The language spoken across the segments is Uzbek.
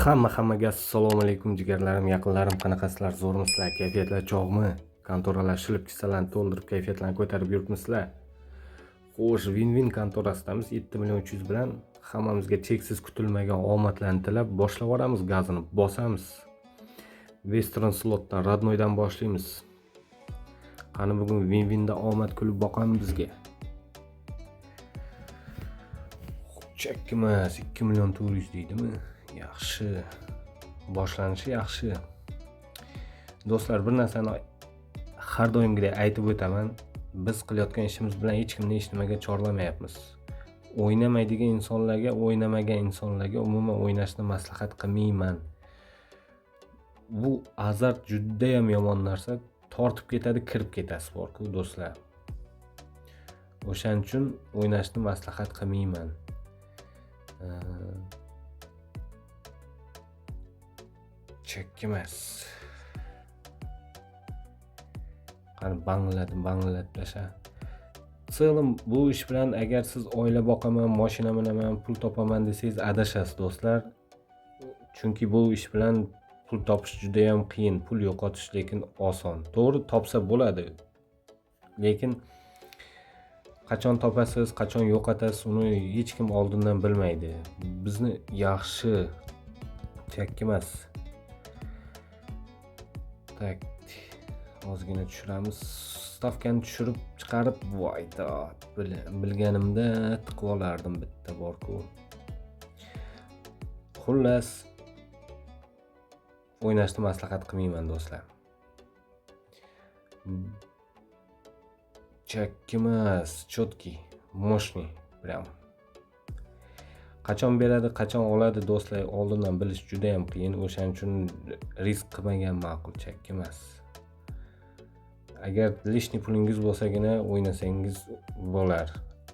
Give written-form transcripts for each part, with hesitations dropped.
Hammaga assalomu alaykum jigarlarim, yaqinlarim, qanaqasizlar, zo'rmisizlar, kayfiyatlar chog'mi? Kontoralar shilib kissalarni to'ldirib, kayfiyatlarni ko'tarib yuribmisizlar? Xo'sh, Win-Win kontorasidamiz 7.300 bilan hammamizga cheksiz kutilmagan omadlarni tilab boshlab yuboramiz, gazini bosamiz. Western Slotdan, Radnoydan boshlaymiz. Qani bugun Win-Winda omad kulib boqamiz bizga. Chekkimiz 2.400 deydimi? Yaxshi. Boshlanishi yaxshi. Do'stlar, bir narsani har doimgidek aytib o'taman. Biz qilayotgan ishimiz bilan hech kimni hech nimaga chorlamayapmiz. O'ynamaydigan insonlarga, o'ynamagan insonlarga umuman o'ynashni maslahat qilmayman. Bu azart juda ham yomon narsa, tortib ketadi, kirib ketasiz bor-ku do'stlar. O'shaning uchun o'ynashni maslahat qilmayman. Chekkimas. Qani banglat tasha. Selim, bu ish bilan agar siz oila boqaman, mashina minaman, pul topaman desangiz adashasiz do'stlar. Chunki bu ish bilan pul topish juda ham qiyin, pul yo'qotish lekin oson. To'g'ri, topsa bo'ladi. Lekin qachon topasiz, qachon yo'qotasiz, uni hech kim oldindan bilmaydi. Bizni yaxshi chekkimas. Tak, ozgina tushiramiz. Stavkani tushirib chiqarib, voyda, bilganimda tiqib olardim bitta bor-ku. Xullas, o'ynashni maslahat qilmayman do'stlar. Chekkimas, chotki, moshni, прям. Qachon beradi, qachon oladi do'stlar, oldindan bilish juda ham qiyin. O'shaning uchun risk qilmagan ma'qul, chekkimas. Agar lishni pulingiz bo'lsagina o'ynasangiz bo'lar.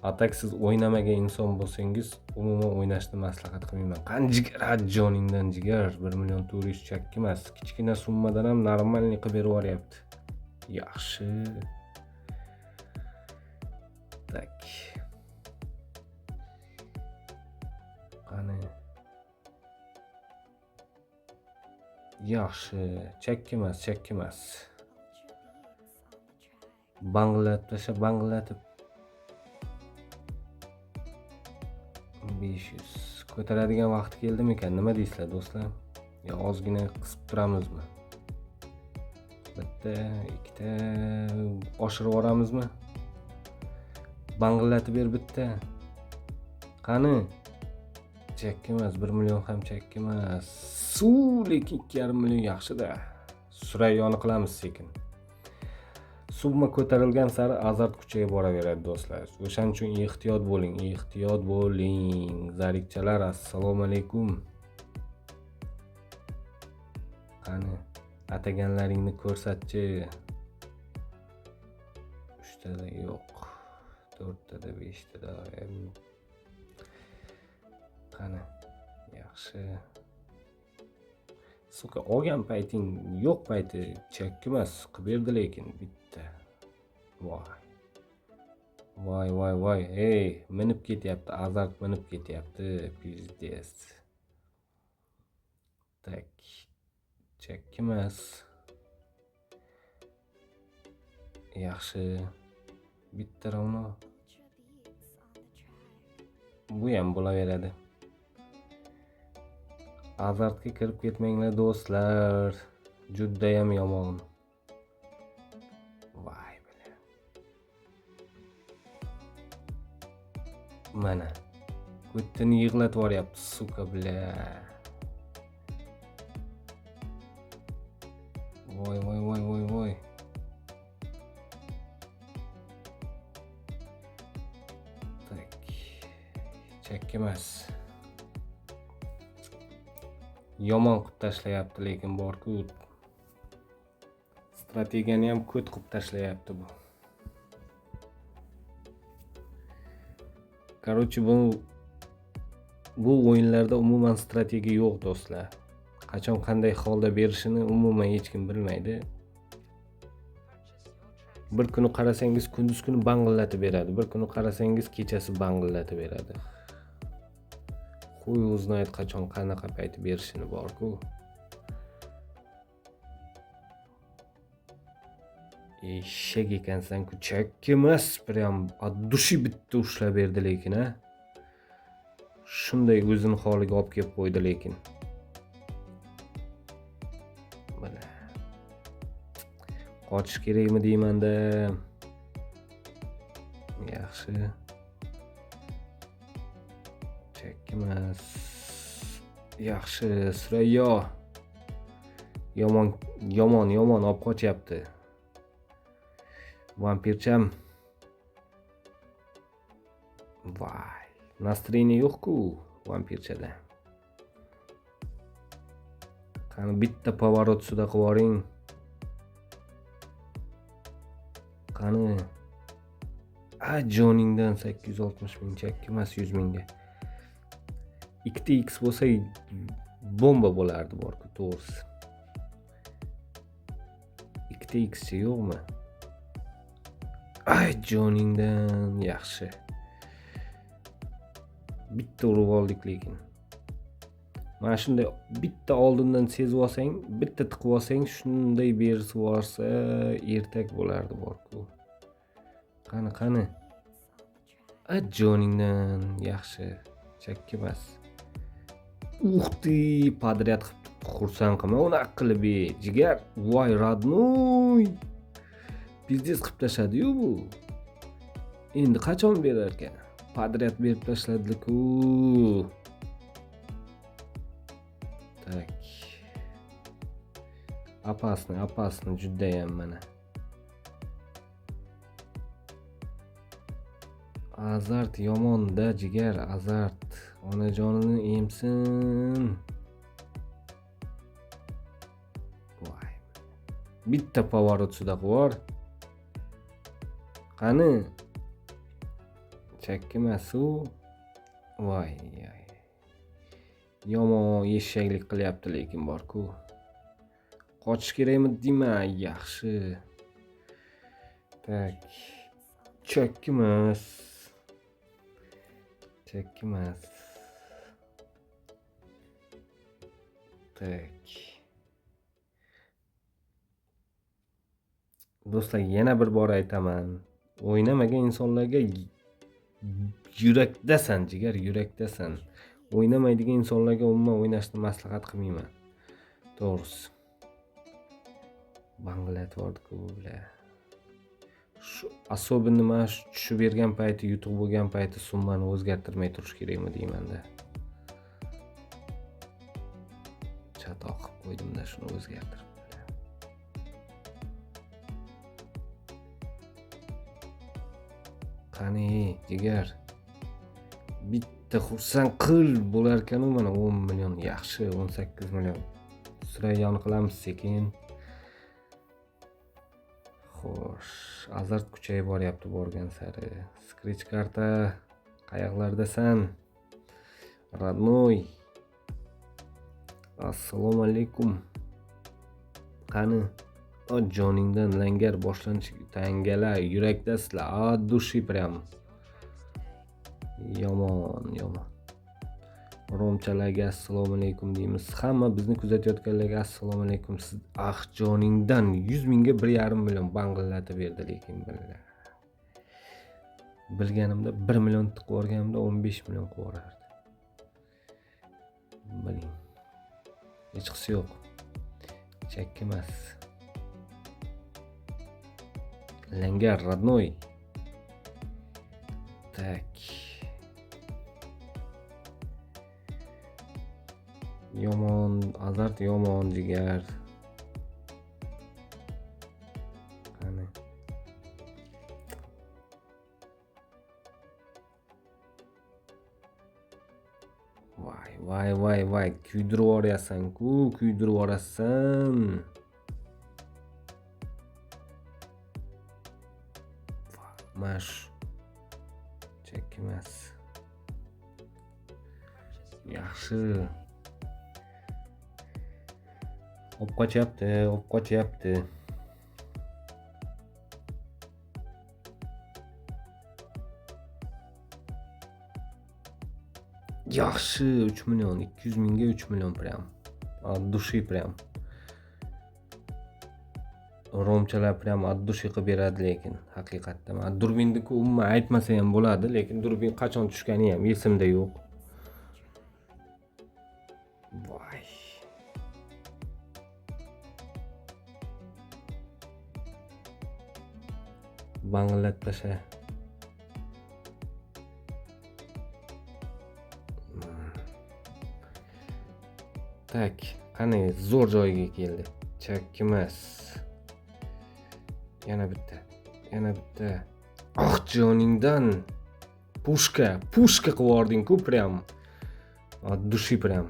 Atak siz o'ynamagan inson bo'lsangiz, umuman o'ynashni maslahat qilmayman. Qani jigar, joningdan jigar, 1.400.000 chekkimas. Kichkina summadan ham normalniy qilib berib yuboryapti. Yaxshi. Tak. Qani. Yaxshi, chekkimas. Banglatib 500 ko'taradigan vaqti keldimi ekan? Nima deysizlar do'stlar? Yo ozgina qisib turamizmi? Bitta, ikkita oshirib yuboramizmi? Banglatib ber bitta. Qani? Chekkimas, 1 million ham chekkimas. Lekin 2,5 million yaxshi-da. Surayyoni qilamiz sekin. Summa ko'tarilgan sari azart kuchayib boraveradi do'stlar. O'shaning uchun ehtiyot bo'ling. Zarikchalar, assalomu alaykum. Qani, ataganlaringni ko'rsatchi. 3 tada yo'q. 4 tada, 5 tada. Qani, yaxshi. Suka, olgan payting yo'q payti chekkimas, qilib berdi lekin bitta. Voy. Hey, minib ketyapti, azart minib ketyapti, pizdes. Tak. Chekkimas. Yaxshi. Bitta ravno. Bu ham bo'laveradi. Azartga kirib ketmanglar do'stlar. Juda ham yomon. Voy bilan. Mana. Ko'tini yig'latib yuboryapti, suka bilan. Voy. Tak. Chekkimas. Yomon qilib tashlayapti lekin bor-ku. Strategiyani ham ko't qilib tashlayapti bu. Короче, bu o'yinlarda umuman strategiya yo'q do'stlar. Qachon qanday holda berishini umuman hech kim bilmaydi. Bir kuni qarasangiz kunduz kuni bangillatib beradi, bir kuni qarasangiz kechasi bangillatib beradi. Хуй узнает qachon qanaqa payti berishini bor-ku. Eshak ekansan-ku, chakka emas, prям от души bitta ushlab berdi lekin a. Shunday o'zini holiga olib kelib qo'ydi lekin. Mana. Qochish kerakmi deyman-da. Yaxshi. Chakka emas. Yaxshi, Surayyo. Yomon olib qochyapti. Vampircham. Vay. Настроение yo'q-ku vampirchada. Qani bitta поворот suda qilib yuboring. Qani. Joningdan 860 ming chakka emas 100 mingga. 2x bo'lsa bomba bo'lardi bor-ku, to'g'risi. 2x chi yo'qmi? Joningdan yaxshi. Bitta urib oldik lekin. Mana shunday bitta oldindan sezib olsang, bitta tiqib olsang, shunday berib yuborsa ertak bo'lardi bor-ku. Qani. Joningdan yaxshi. Chakka emas. Uxti, podryad qilib xursand qilma, uni qilib jigar. Voy, родной. Biznes qilib tashadi-yu bu. Endi qachon berar ekan? Podryad berib tashladiku. Tak. Опасно judayam mana. Azart yomon-da jigar, azart. Onajonini emsin. Voy. Bitta поворот suda qilib. Qani? Chakka emas u. Voy. Yomon eshaklik qilyapti lekin bor-ku. Qochish kerakmi deyman, yaxshi. Tak. Chakka emas. Tak. Do'stlar, yana bir bor aytaman. O'ynamagan insonlarga yurakdasan, jigar, yurakdasan. O'ynamaydigan insonlarga umuman o'ynashni maslahat qilmayman. To'g'risi. Bangladesh bular. Shu особенно mana shu tushib bergan payti, yutuq bo'lgan payti summani o'zgartirmay turish kerakmi deyman-da. Chatoq qilib qo'ydim-da, shuni o'zgartirib. Qani, jigar. Bitta xursand qil bo'lar ekan-u, mana 10 million yaxshi, 18 million. Surayyoni qilamiz sekin. Xo'sh, azart kuchayib boryapti borgan sari. Scratch karta qayoqlardasan? Родной. Assalomu alaykum. Qani? Joningdan langar boshlanish tangala, yurakdasizlar. От души прям. Yomon. Romchalarga assalomu alaykum deymiz. Hamma bizni kuzatayotganlarga assalomu alaykum. Siz joningdan 100 mingga 1,5 million banglatib berdi lekin billar. Bilganimda 1 million tiqib yuborganimda 15 million qilib yuborardi. Biling. Hech qisi yo'q. Chakka emas. Langar, родной. Так. Yomon, azart yomon jigar. Qani. Voy, kuydirib yuborasan-ku, kuydirib yuborasan. Mash. Chakka emas. Yaxshi. Olib qochyapti. Yaxshi 3 million, 200 mingga 3 million prям. От души prям. Romchalar prям от души qilib beradi lekin haqiqatdan. Durbinni-ku umuman aytmasa ham bo'ladi, lekin durbin qachon tushgani ham esimda yo'q. Voy. Bangladesha. Tak, qani zo'r joyga keldi. Chakkimas. Yana bitta. Ah joningdan pushka qilib yubording-ku prям. От души prям.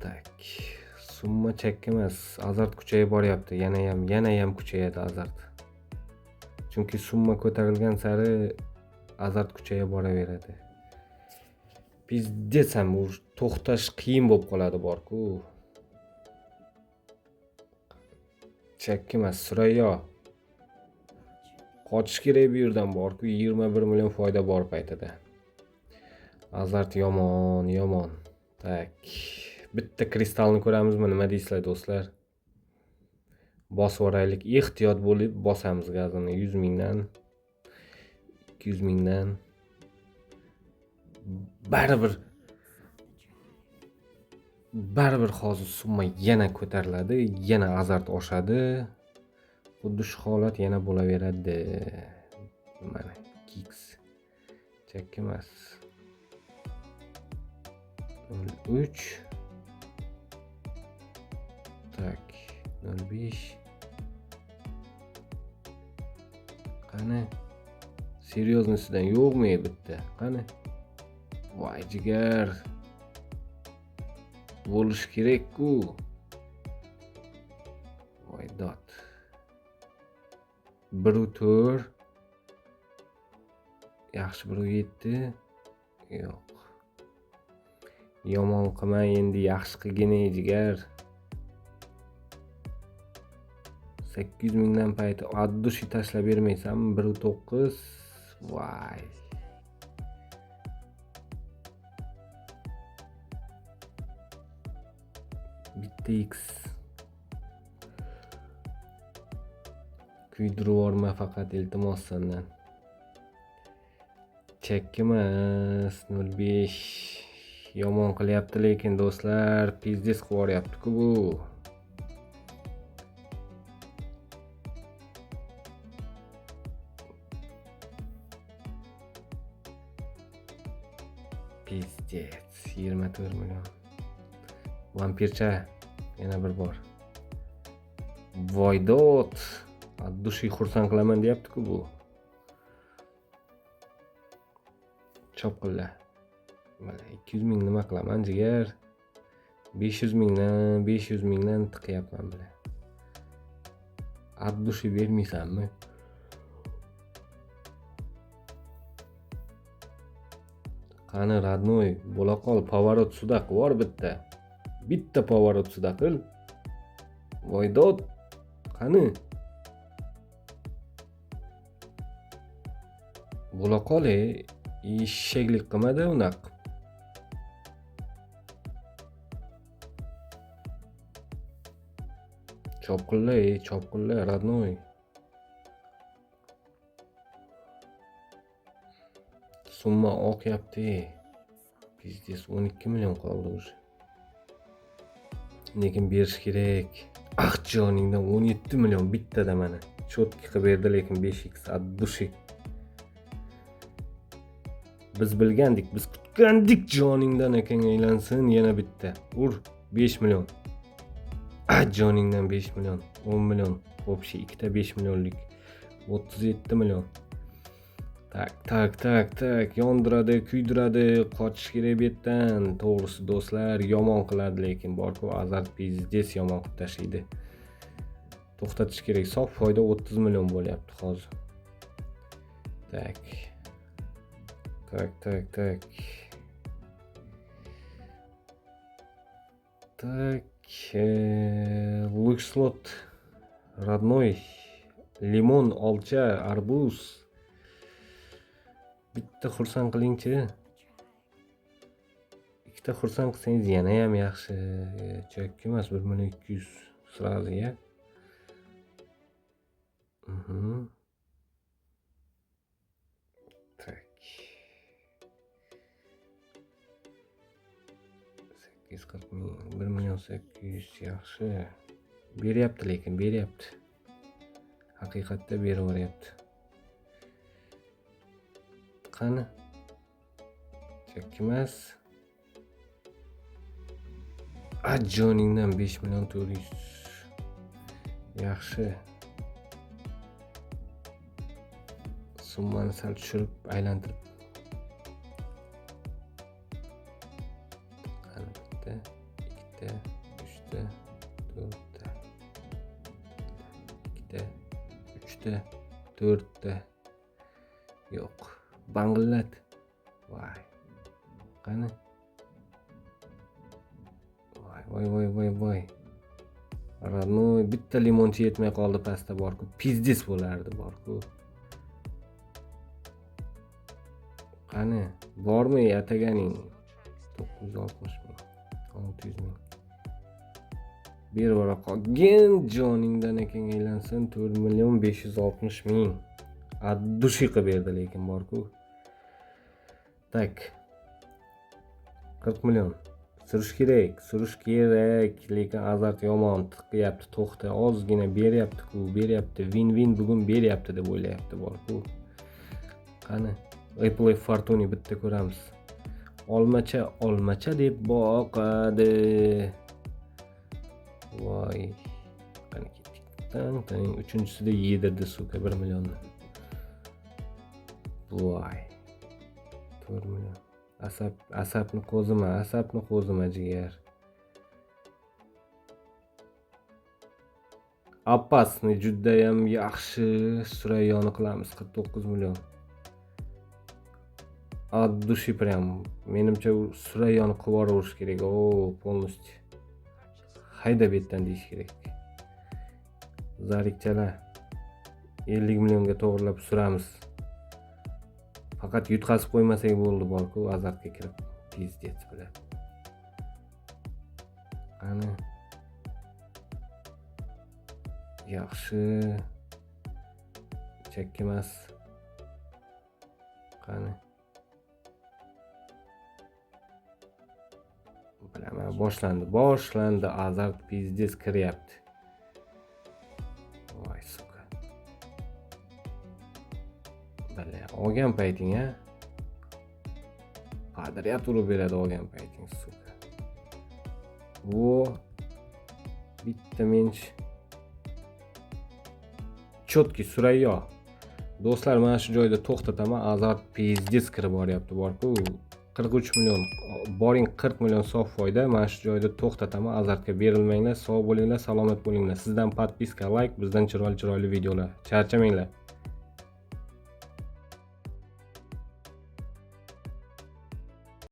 Tak. Summa chakka emas, azart kuchayib boryapti. Yana ham kuchayadi azart. Chunki summa ko'tarilgan sari azart kuchayib boraveradi. Pizdets ham to'xtash qiyin bo'lib qoladi bor-ku. Chakka emas, Surayyo. Qochish kerak bu yerdan bor-ku, 21 million foyda bor paytida. Azart yomon. Tak. Bitta kristalni ko'ramizmi, nima deysizlar do'stlar? Bosib oraylik, ehtiyot bo'lib bosamiz gazini 100 mingdan, 200 mingdan. Baribir hozir summa yana ko'tariladi, yana azart oshadi. Xuddi shu holat yana bo'laveradi. Mana kiks. Chakka emas. 03. Tak, 05. Qani? Seryoznisidan yo'qmi bitta? Qani? Voy jigar. Bo'lish kerak-ku. Voy dot. 1.4. Yaxshi 1.7. Yo'q. Yomon qilma endi, yaxshi qilgin jigar. 800 mingdan payti addushi tashlab bermaysanmi? 1.9. Voy. Bitta X. Kuydirib yorma faqat iltimos sendan. Chakka emas, 05. Yomon qilyapti lekin do'stlar, pizdes qilib yoryapti-ku bu. Pizdes, 24 million. Vampircha yana bir bor. Voydot. Addushi xursand qilaman deyapti-ku bu. Chopqilla. Mana 200 ming nima qilaman jigar? 500 mingdan tiqyapman bilan. Addushi bermaysanmi? Qani radnoy, bo'la qol, pоворот sуда qilib bitta. Bitta pоворот sуда qil. Voydot. Qani? Bo'la qol, eshaklik qilmadi unaqa. Chopqilla, radnoy. Summa oqyapti. Pizdes 12 million qoldi o'zi. Lekin berish kerak. Ah joningdan 17 million bittada mana. Chotki qilib berdi lekin 5x addushi. Biz bilgandik, biz kutgandik joningdan ekan aylansin yana bitta. Ur 5 million. Ah joningdan 5 million, 10 million. Общий ikkita 5 millionlik 37 million. Tak, yondiradi, kuydiradi, qochish kerak bu yerdan. To'g'risi do'stlar, yomon qiladi lekin bor-ku azart pizdes yomon qilib tashlaydi. To'xtatish kerak. Sof foyda 30 million bo'lyapti hozir. Tak. Lukslot, родной, limon, olcha, arbuz. Bitta xursand qilingchi. Ikkita xursand qilsangiz yana ham yaxshi. Chakki emas 1.200.000 sразу, ya. Tak. 840.000, 1.800.000 yaxshi. Beryapti, lekin beryapti. Haqiqatda beraveryapti. Qani? Chakki emas. Joningdan 5.400.000. Yaxshi. Summani sal tushirib, aylantirib. Qani bitta, ikkita, uchta, to'rtta. Ikkita, uchta, to'rtta. Yo'q. Bangillat. Voy. Qani? Voy. Родной, bitta limonchi yetmay qoldi pastda bor-ku. Pizdis bo'lardi bor-ku. Qani, bormi ataganing? 960.000, 600.000. Bir vara qolgan joningdan ekan aylansin 4.560.000. Addushi qilib berdi lekin bor-ku. Tak. 40 million. Surish kerak, lekin azart yomon tiqyapti, to'xta, ozgina beryapti-ku, win-win bugun beryapti deb o'ylayapti bor-ku. Qani, Apple Fortune bitta ko'ramiz. Olmacha deb boqadi. Voy. Qani ketdik. Tang, uchinchisida yedirdi suka 1 millionni. Voy. 4 million. Asabni qo'zima jigar. Appasni juda ham yaxshi Surayyoni qilamiz 49 million. Addushi prям. Menimcha u Surayyoni qilib yuboruverish kerak. Полностью. Hayda betdan deyish kerak. Zarikchalar 50 millionga to'g'rilab suramiz. Faqat yutqazib qo'ymasak bo'ldi bor-ku, azartga kirib pizdets bilan. Qani. Yaxshi. Chakki emas. Qani. Bilaman, boshlandi, azart pizdets kiryapti. Voy suka. Bale, olgan payting, ha? Qadriyat urib beradi olgan payting, suka. Bitta mench. Chotki Surayyo. Do'stlar, mana shu joyda to'xtataman. Azart pizdets kirib boryapti bor-ku. 43 million. Boring 40 million sof foyda. Mana shu joyda to'xtataman. Azartga berilmanglar. Sog' bo'linglar, salomat bo'linglar. Sizdan podpiska, like, bizdan chiroyli videolar. Charchamanglar.